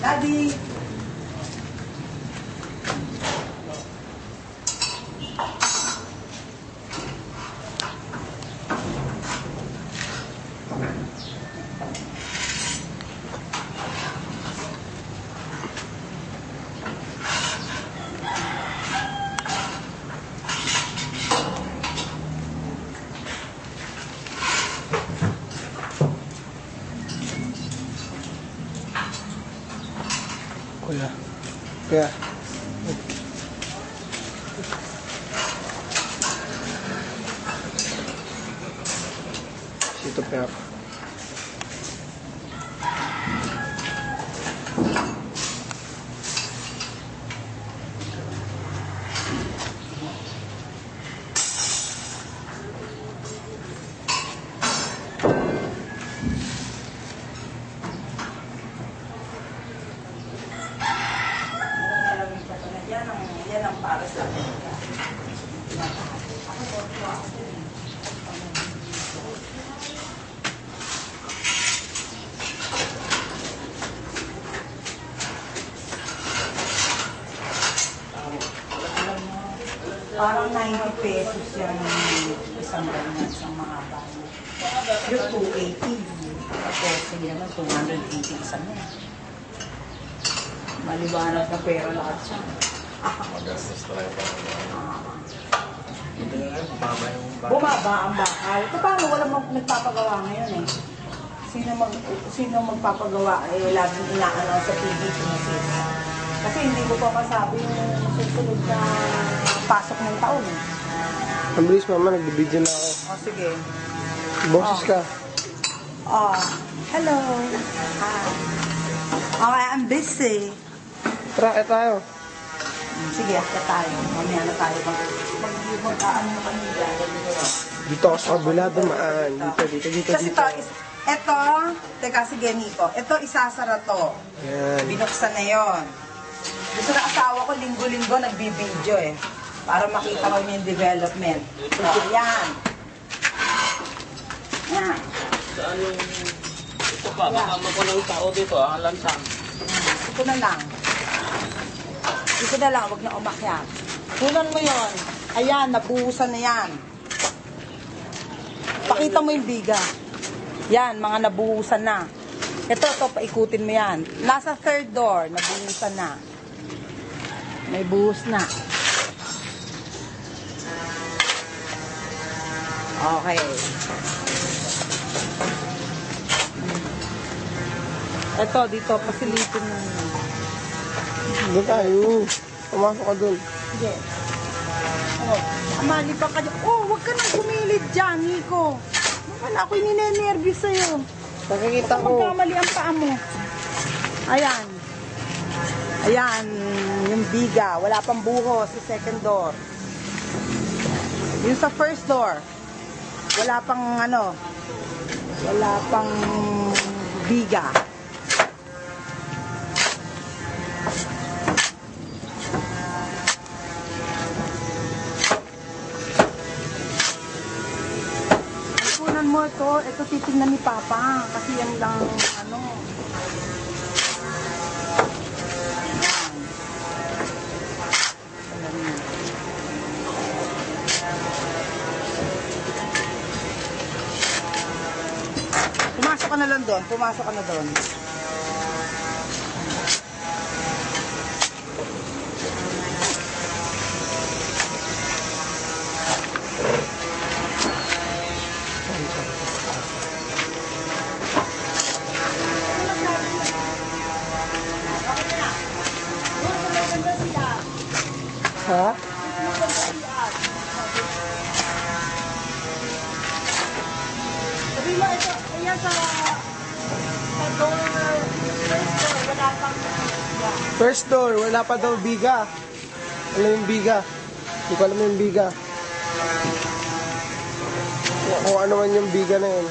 Daddy! Kaya ito pa. Yan ang para sa akin. Parang 90 pesos yung isang ganyan, isang mahaba. Yung 280. Tapos hindi naman 280 isa na. Maliwanag na pera lahat siya. Magastos talaga pa. Bumaba ang bakal. So, paano walang nagpapagawa ngayon eh? Sino magpapagawa eh, laging inaano sa TV pinisis. Kasi hindi ko pa masabi yung susunod na pasok ng taon eh. Ang bilis mama, nagbibideo na ako. O sige. Boses ka. Hello. Hi. Okay, I'm busy. Tara, tayo. Sige, after tayo. Mamaya na tayo. Mag-ano na kami dyan. Dito ako sa kabila, dumaan. Dito. Kasi ito, teka sige Nico, ito isasara to. Yan. Binuksan na yon. Gusto na asawa ko, linggo-linggo nagbibideo eh. Para makita ko yung development. So, ayan. Yan. Saan yung... Ito pa, kasama ko ng tao dito, ang lansang. Ito na lang. Ito na lang, huwag na umakyat. Kunan mo yon. Ayan, nabuhusan na yan. Pakita mo yung biga. Yan, mga nabuhusan na. Ito, paikutin mo yan. Nasa third door, nabuhusan na. May buhos na. Okay. Ito, dito, pasilitin mo. Doon tayo. Pumasok ka doon. Sige. Oh, amali pa ka dyan. Oh, huwag ka nang kumilid dyan, Nico. Wala ako'y ninenervous sa'yo. Nakikita ko. Magkamali ang paa mo. Ayan. Ayan, yung biga. Wala pang buhos sa second door. Yung sa first door. Wala pang ano. Wala pang biga. Kunan mo ito titingnan ni Papa kasi yan lang ano. Pumasok ka na lang doon, pumasok ka na doon. Ha? Sabi mo ito, ayan sa door, wala pang First door, wala pa daw biga. Alam yung biga. Hindi ko alam yung biga. Kung ano man yung biga na yun.